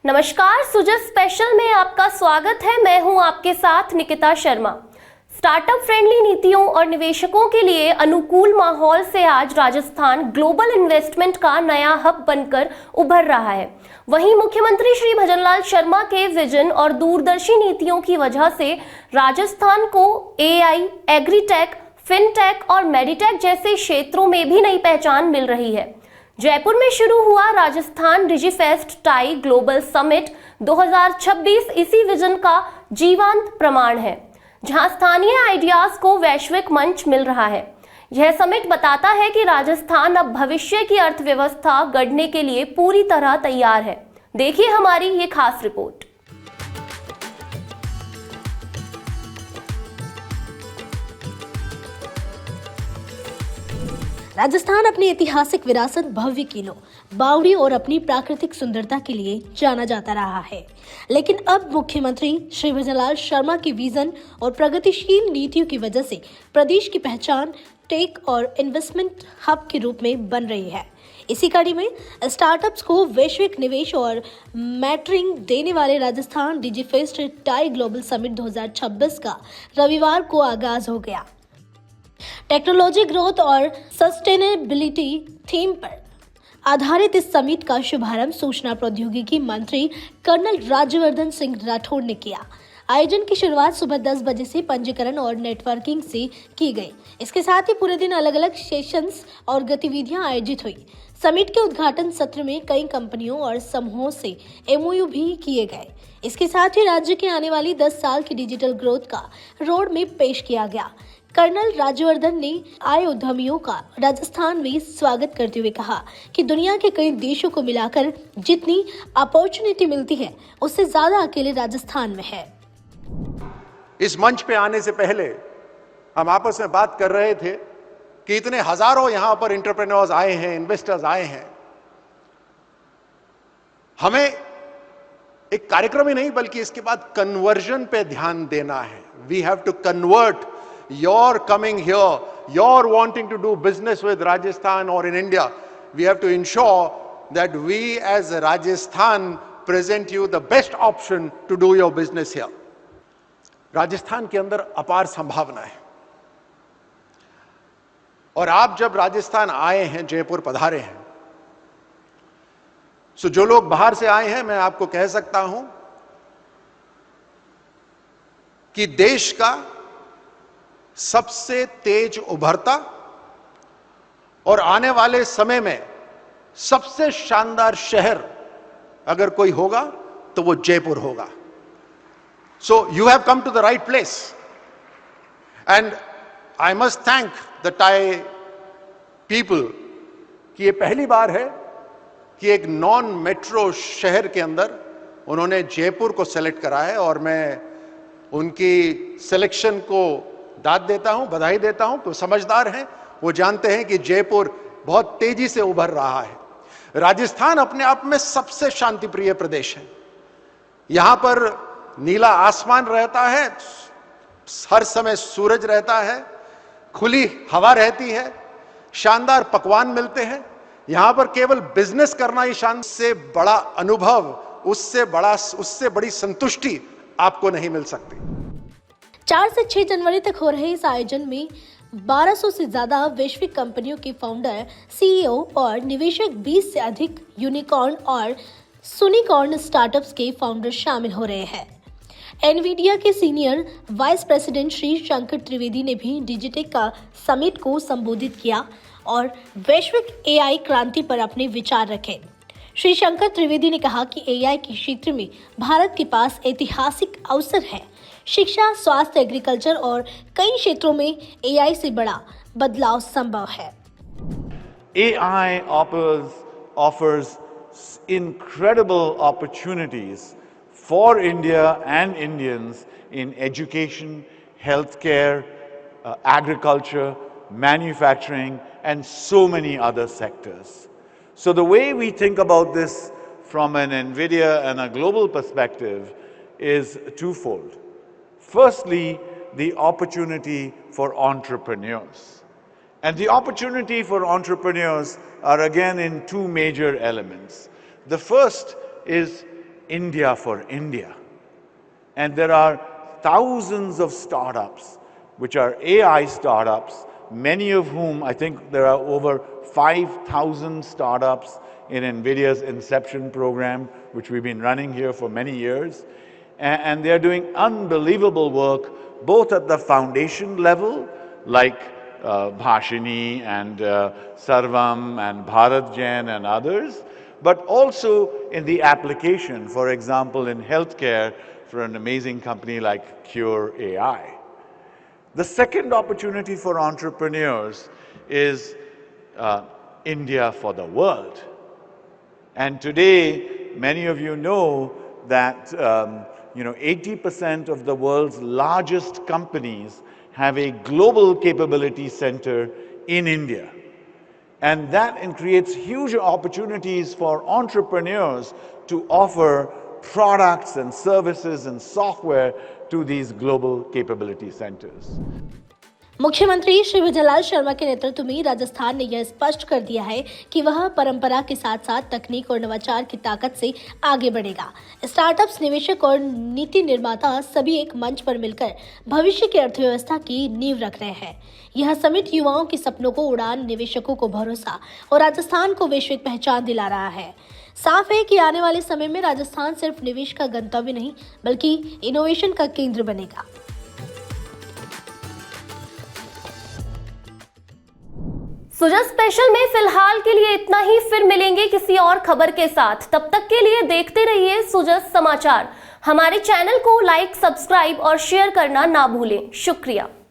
नमस्कार, सुजय स्पेशल में आपका स्वागत है। मैं हूं आपके साथ निकिता शर्मा। स्टार्टअप फ्रेंडली नीतियों और निवेशकों के लिए अनुकूल माहौल से आज राजस्थान ग्लोबल इन्वेस्टमेंट का नया हब बनकर उभर रहा है। वहीं मुख्यमंत्री श्री भजनलाल शर्मा के विजन और दूरदर्शी नीतियों की वजह से राजस्थान को एआई, एग्रीटेक, फिनटेक और मेडिटेक जैसे क्षेत्रों में भी नई पहचान मिल रही है। जयपुर में शुरू हुआ Rajasthan Digifest tie global summit 2026 इसी विजन का जीवंत प्रमाण है, जहां स्थानीय आइडियाज को वैश्विक मंच मिल रहा है। यह समिट बताता है कि राजस्थान अब भविष्य की अर्थव्यवस्था गढ़ने के लिए पूरी तरह तैयार है। देखिए हमारी ये खास रिपोर्ट। राजस्थान अपनी ऐतिहासिक विरासत, भव्य किलों, बावड़ी और अपनी प्राकृतिक सुंदरता के लिए जाना जाता रहा है। लेकिन अब मुख्यमंत्री श्री भजनलाल शर्मा की विजन और प्रगतिशील नीतियों की वजह से प्रदेश की पहचान टेक और इन्वेस्टमेंट हब के रूप में बन रही है। इसी कड़ी में स्टार्टअप्स को वैश्विक निवेश और मैटरिंग देने वाले Rajasthan Digifest tie global summit 2026 का रविवार को आगाज हो गया। टेक्नोलॉजी ग्रोथ और सस्टेनेबिलिटी थीम पर आधारित इस समिट का शुभारंभ सूचना प्रौद्योगिकी मंत्री कर्नल राज्यवर्धन सिंह राठौड़ ने किया। आयोजन की शुरुआत सुबह 10 बजे से पंजीकरण और नेटवर्किंग से की गई। इसके साथ ही पूरे दिन अलग अलग सेशंस और गतिविधियां आयोजित हुई। समिट के उद्घाटन सत्र में कई कंपनियों और समूहों से एमओयू भी किए गए। इसके साथ ही राज्य के आने वाली 10 साल की डिजिटल ग्रोथ का रोड मैप पेश किया गया। कर्नल राज्यवर्धन ने आए उद्यमियों का राजस्थान में स्वागत करते हुए कहा कि दुनिया के कई देशों को मिलाकर जितनी अपॉर्चुनिटी मिलती है, उससे ज्यादा अकेले राजस्थान में है। इस मंच पे आने से पहले हम आपस में बात कर रहे थे कि इतने हजारों यहां पर एंटरप्रेन्योर्स आए हैं, इन्वेस्टर्स आए हैं। हमें एक कार्यक्रम ही नहीं बल्कि इसके बाद कन्वर्जन पे ध्यान देना है। We have to convert your coming here, your wanting to do business with Rajasthan or in India. We have to ensure that we as Rajasthan present you the best option to do your business here. Rajasthan के अंदर अपार संभावना है और आप जब राजस्थान आए हैं, जयपुर पधारे हैं, सो जो लोग बाहर से आए हैं, मैं आपको कह सकता हूं कि देश का सबसे तेज उभरता और आने वाले समय में सबसे शानदार शहर अगर कोई होगा तो वो जयपुर होगा। So you have come to the right place and I must thank the tie people कि ये पहली बार है कि एक नॉन मेट्रो शहर के अंदर उन्होंने जयपुर को सेलेक्ट करा है और मैं उनकी सिलेक्शन को दाद देता हूं, बधाई देता हूं। तो समझदार हैं, वो जानते हैं कि जयपुर बहुत तेजी से उभर रहा है। राजस्थान अपने आप में सबसे शांति प्रिय प्रदेश है। यहां पर नीला आसमान रहता है, हर समय सूरज रहता है, खुली हवा रहती है, शानदार पकवान मिलते हैं। यहां पर केवल बिजनेस करना ही शांति से बड़ा अनुभव, उससे बड़ी संतुष्टि आपको नहीं मिल सकती। 4 से 6 जनवरी तक हो रहे इस आयोजन में 1200 से ज्यादा वैश्विक कंपनियों के फाउंडर, सीईओ और निवेशक, 20 से अधिक यूनिकॉर्न और सुनिकॉर्न स्टार्टअप्स के फाउंडर शामिल हो रहे हैं। एनवीडिया के senior vice president Shri Shankar Trivedi ने भी डिजिटेक का समिट को संबोधित किया और वैश्विक एआई क्रांति पर अपने विचार रखे। श्री शंकर त्रिवेदी ने कहा कि एआई के क्षेत्र में भारत के पास ऐतिहासिक अवसर है। शिक्षा, स्वास्थ्य, एग्रीकल्चर और कई क्षेत्रों में एआई से बड़ा बदलाव संभव है। AI offers incredible opportunities for India and Indians in education, healthcare, agriculture, manufacturing, and so many other sectors. So the way we think about this from an NVIDIA and a global perspective is twofold. Firstly, the opportunity for entrepreneurs. And the opportunity for entrepreneurs are again in two major elements. The first is India for India. And there are thousands of startups, which are AI startups, many of whom, I think there are over 5,000 startups in NVIDIA's Inception program, which we've been running here for many years. And they're doing unbelievable work, both at the foundation level, like Bhashini and Sarvam and Bharat Jain and others, but also in the application, for example, in healthcare, for an amazing company like Cure AI. The second opportunity for entrepreneurs is India for the world. And today, many of you know that 80% of the world's largest companies have a global capability center in India. And that creates huge opportunities for entrepreneurs to offer products and services and software to these global capability centers. मुख्यमंत्री श्री विजयलाल शर्मा के नेतृत्व में राजस्थान ने यह स्पष्ट कर दिया है कि वह परंपरा के साथ साथ तकनीक और नवाचार की ताकत से आगे बढ़ेगा। स्टार्टअप्स, निवेशक और नीति निर्माता सभी एक मंच पर मिलकर भविष्य की अर्थव्यवस्था की नींव रख रहे हैं। यह समिट युवाओं के सपनों को उड़ान, निवेशकों को भरोसा और राजस्थान को वैश्विक पहचान दिला रहा है। साफ है कि आने वाले समय में राजस्थान सिर्फ निवेश का गंतव्य नहीं, बल्कि इनोवेशन का केंद्र बनेगा। सुजा स्पेशल में फिलहाल के लिए इतना ही। फिर मिलेंगे किसी और खबर के साथ। तब तक के लिए देखते रहिए सुजा समाचार। हमारे चैनल को लाइक, सब्सक्राइब और शेयर करना ना भूलें। शुक्रिया।